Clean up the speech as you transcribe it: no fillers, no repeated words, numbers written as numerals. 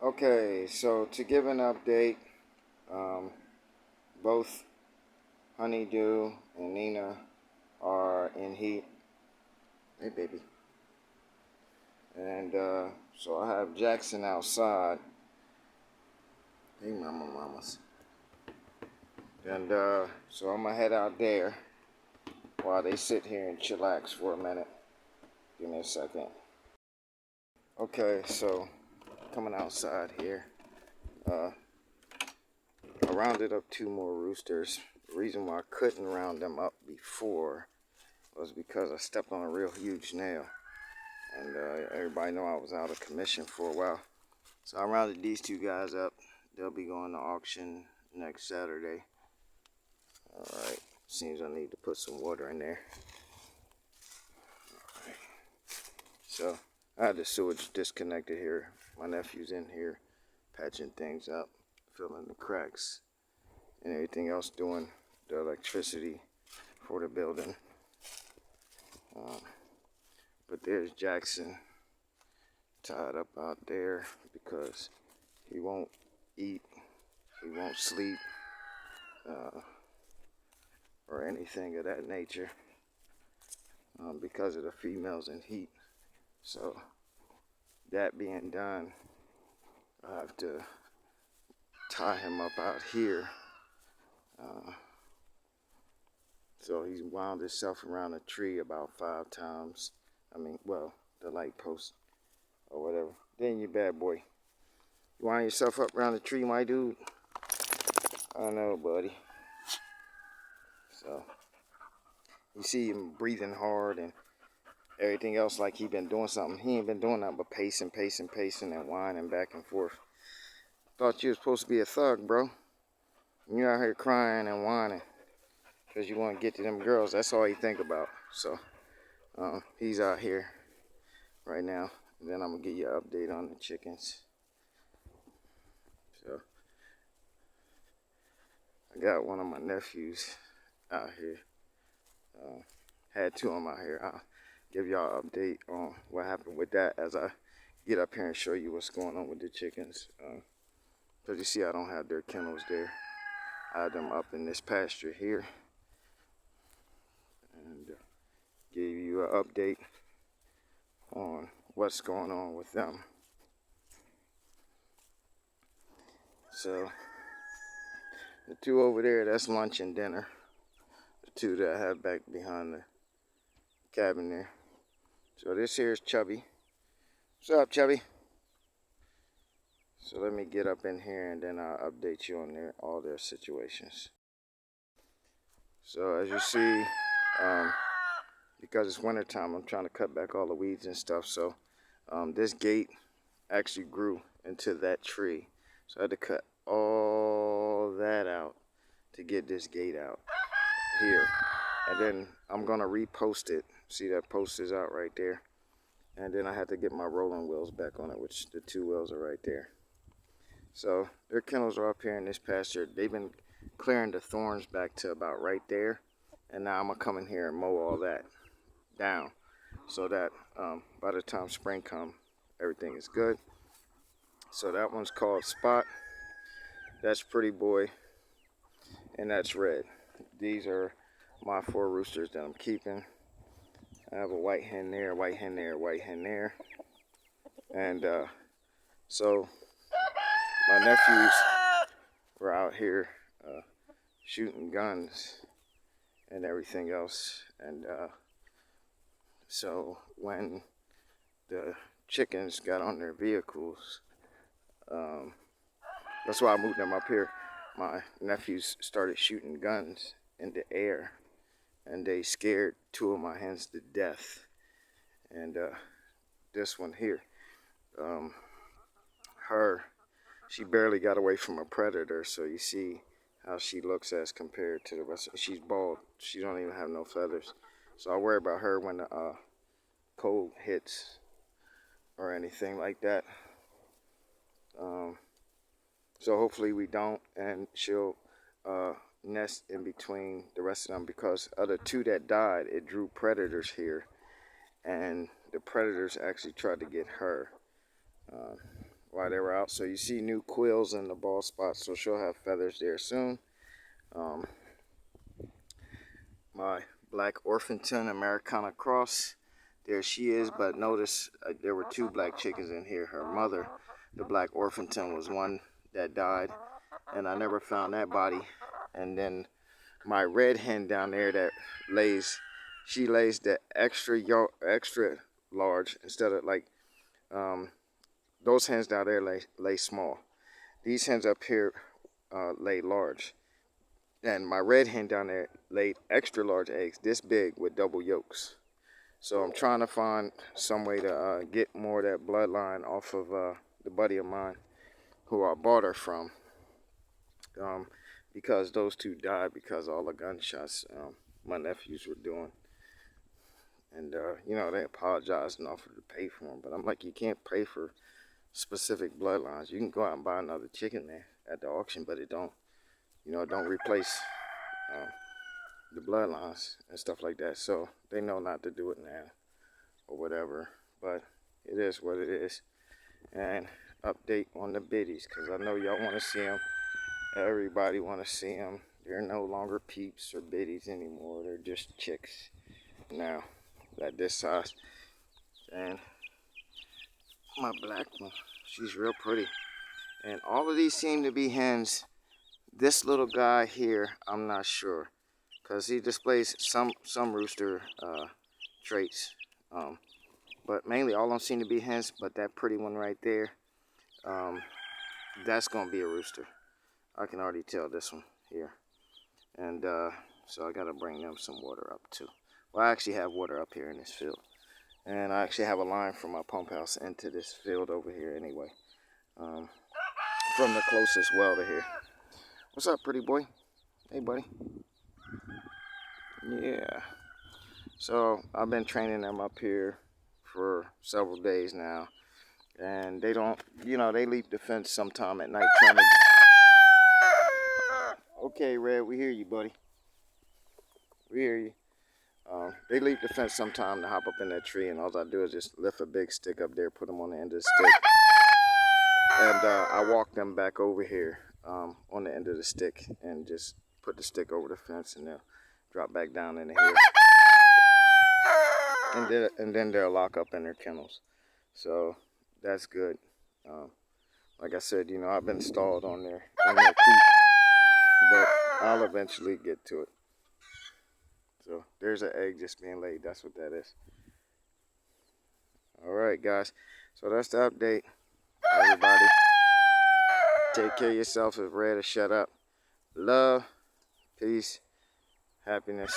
Okay, so to give an update, both Honeydew and Nina are in heat. Hey, baby. And so I have Jackson outside. Hey, mamas. And so I'm going to head out there while they sit here and chillax for a minute. Give me a second. Okay, so coming outside here. I rounded up 2 more roosters. The reason why I couldn't round them up before was because I stepped on a real huge nail. And everybody know I was out of commission for a while. So I rounded these 2 guys up. They'll be going to auction next Saturday. Alright, seems I need to put some water in there. Alright. So I had the sewage disconnected here. My nephew's in here patching things up, filling the cracks, and everything else, doing the electricity for the building. But there's Jackson tied up out there because he won't eat, he won't sleep, or anything of that nature, because of the females in heat. So that being done, I have to tie him up out here. So he's wound himself around a tree about 5 times. The light post or whatever. Then you bad boy. You wind yourself up around the tree, my dude? I know, buddy. So you see him breathing hard and everything else like he been doing something. He ain't been doing nothing but pacing and whining back and forth. Thought you was supposed to be a thug, bro. You out here crying and whining because you want to get to them girls. That's all he think about. So he's out here right now. And then I'm going to give you an update on the chickens. So I got one of my nephews out here. Had 2 of them out here. I'll give y'all an update on what happened with that as I get up here and show you what's going on with the chickens. Because you see I don't have their kennels there. I have them up in this pasture here. And give you an update on what's going on with them. So the 2 over there, that's lunch and dinner. The 2 that I have back behind the cabin there. So this here is Chubby. What's up, Chubby? So let me get up in here and then I'll update you on all their situations. So as you see, because it's winter time, I'm trying to cut back all the weeds and stuff. So this gate actually grew into that tree. So I had to cut all that out to get this gate out here. And then I'm gonna repost it. See, that post is out right there. And then I had to get my rolling wheels back on it, which the 2 wheels are right there. So their kennels are up here in this pasture. They've been clearing the thorns back to about right there. And now I'm gonna come in here and mow all that down so that by the time spring comes, everything is good. So that one's called Spot. That's Pretty Boy. And that's Red. These are my 4 roosters that I'm keeping. I have a white hen there, white hen there, white hen there. And so my nephews were out here shooting guns and everything else. And so when the chickens got on their vehicles, that's why I moved them up here. My nephews started shooting guns in the air, and they scared 2 of my hens to death. And this one here, she barely got away from a predator. So you see how she looks as compared to the rest of. She's bald. She don't even have no feathers. So I worry about her when the cold hits or anything like that. So hopefully we don't, and she'll nest in between the rest of them, because of the 2 that died, it drew predators here, and the predators actually tried to get her. while they were out. So you see new quills in the bald spot, so she'll have feathers there soon. My black Orpington Americana cross, there she is, but notice there were two black chickens in here. Her mother, the black Orpington, was one that died, and I never found that body. And then my red hen down there that lays, she lays the extra large instead of like those hens down there lay small. These hens up here lay large. And my red hen down there laid extra large eggs, this big, with double yolks. So I'm trying to find some way to get more of that bloodline off of the buddy of mine who I bought her from. Because those two died because of all the gunshots my nephews were doing. And, you know, they apologized and offered to pay for them. But I'm like, you can't pay for specific bloodlines. You can go out and buy another chicken there at the auction, but it don't, you know, don't replace the bloodlines and stuff like that. So they know not to do it now or whatever. But it is what it is. And update on the biddies, because I know y'all want to see them. Everybody want to see them. They're no longer peeps or biddies anymore. They're just chicks now at this size. And my black one, she's real pretty. And all of these seem to be hens. This little guy here, I'm not sure, because he displays some rooster traits. But mainly all of them seem to be hens, but that pretty one right there, that's going to be a rooster. I can already tell this one here. And so I got to bring them some water up too. Well, I actually have water up here in this field. And I actually have a line from my pump house into this field over here anyway. From the closest well to here. What's up, pretty boy? Hey, buddy. Yeah. So I've been training them up here for several days now. And they don't, you know, they leap the fence sometime at night trying to... Okay, Red, we hear you, buddy. We hear you. They leap the fence sometime to hop up in that tree, and all I do is just lift a big stick up there, put them on the end of the stick. And I walk them back over here on the end of the stick and just put the stick over the fence, and they'll drop back down into here. And then they'll lock up in their kennels. So that's good. Like I said, you know, I've been stalled on their coop, but I'll eventually get to it. So there's an egg just being laid. That's what that is. All right, guys. So that's the update. Everybody, take care of yourself. If Red to shut up. Love, peace, happiness.